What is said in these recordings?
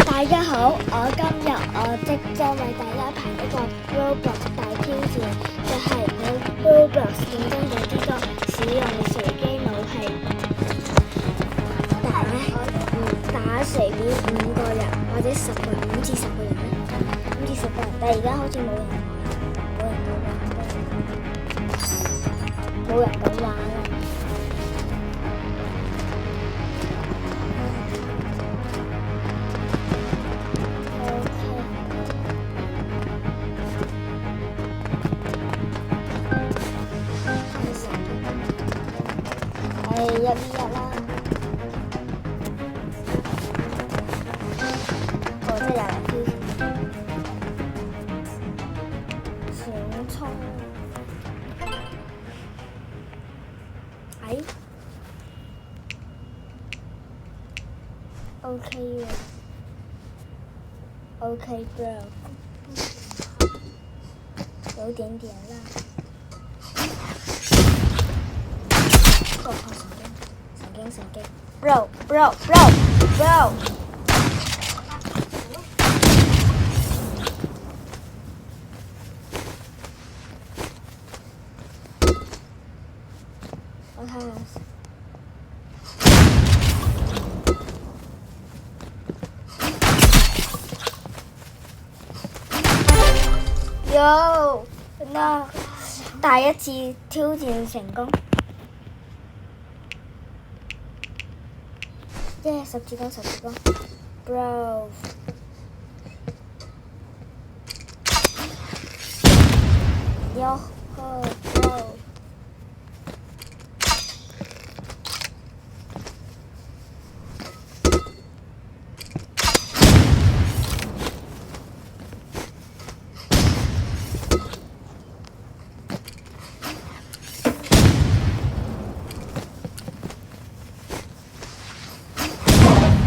大家好，今日我即將為大家排一個 Roblox 大挑戰，就係喺 Roblox 競爭者之中使用隨機武器打隨便5個人或者10個人，5至10個人啦，5至10個人。但係而家好似冇人敢玩啦。1v1啦，我真係有人挑選衝，OK 嘅 ，OK bro， 有點點啦。神經 ，bro， 我睇下，有，no， 第一次挑戰成功。10字光 ，bro， 喲呵 ，bro，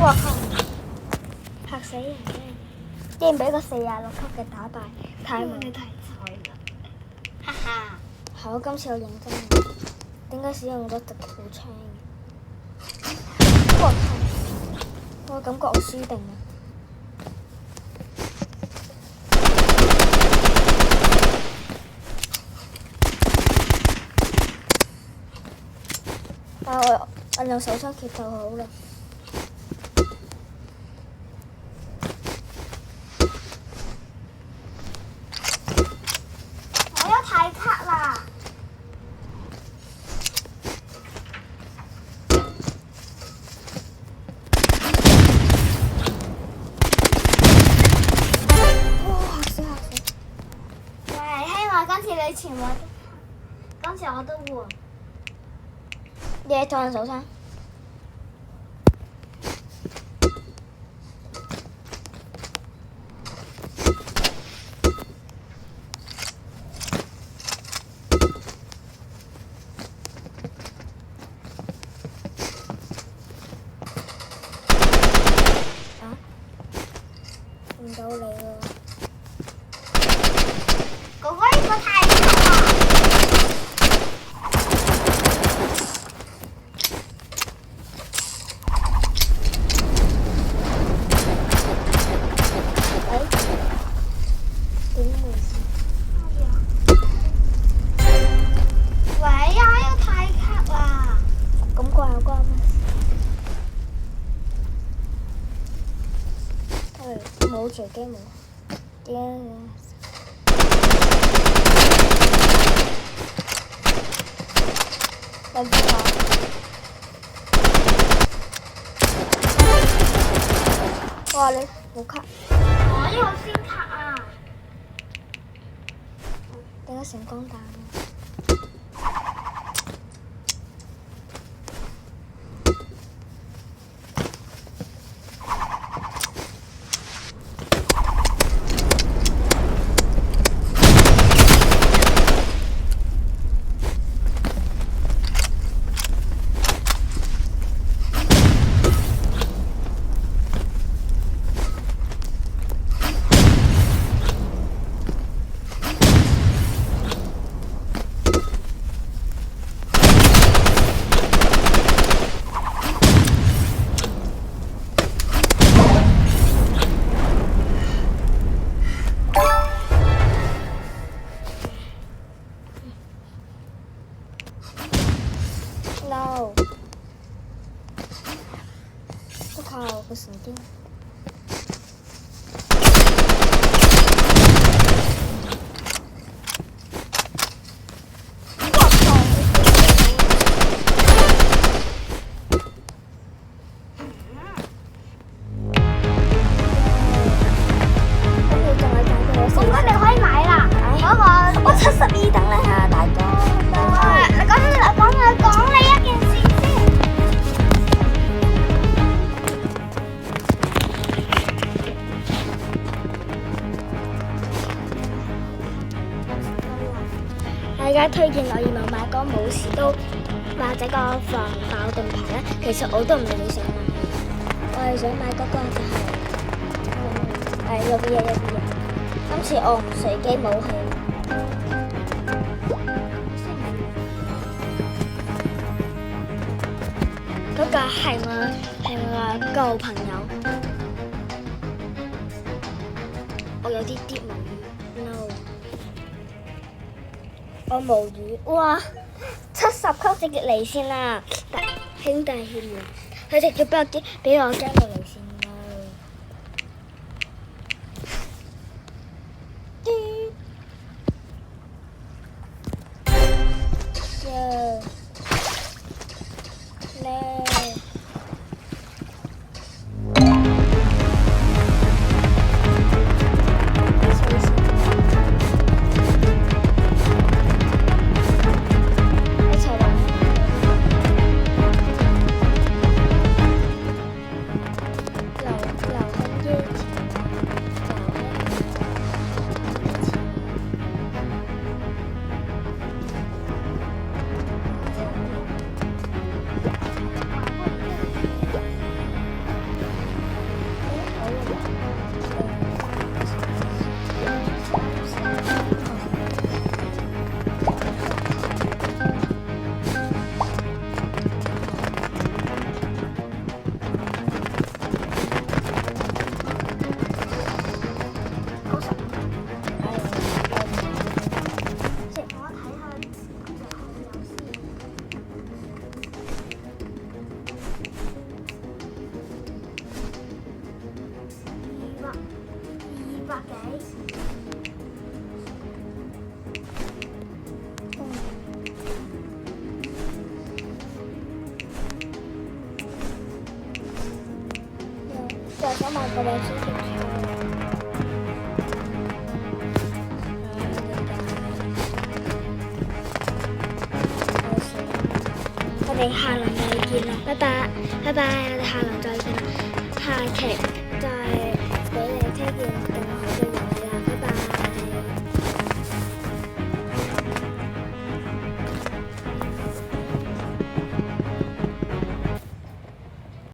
哇靠！嚇死人真係，竟然俾個46級嘅打敗，太猛！你太菜啦！哈哈！好，今次我認真嘅，點解使用咗直步槍嘅？哇靠！我感覺我輸定啦！我用手槍決鬥好啦。太卡啦！嚇死！喂，希望今次你全部，今次我都換。嘢，再用手槍。見到你喎，哥哥呢個太強啦！點回事？喂呀，呢個太卡啦！咁關我關咩事？冇隨機冇，點解？等陣啊！哇，你好卡！我呢個先卡啊！點解成功彈啊？個神經。72等你下，大哥。講你一件事先。大家推薦我要買個武士刀或者個防爆盾牌咧，其實我都唔係想買，我係想買嗰個就係621。今次我唔隨機武器。嗰個係我舊朋友，我有啲啲無語 ，no， 我無語，哇，70級直接嚟先啦，兄弟兄妹，佢直接俾我驚到嚟先啦。就想買個兩千條我哋下輪再見啦，拜拜，我哋下輪再見啦，下期。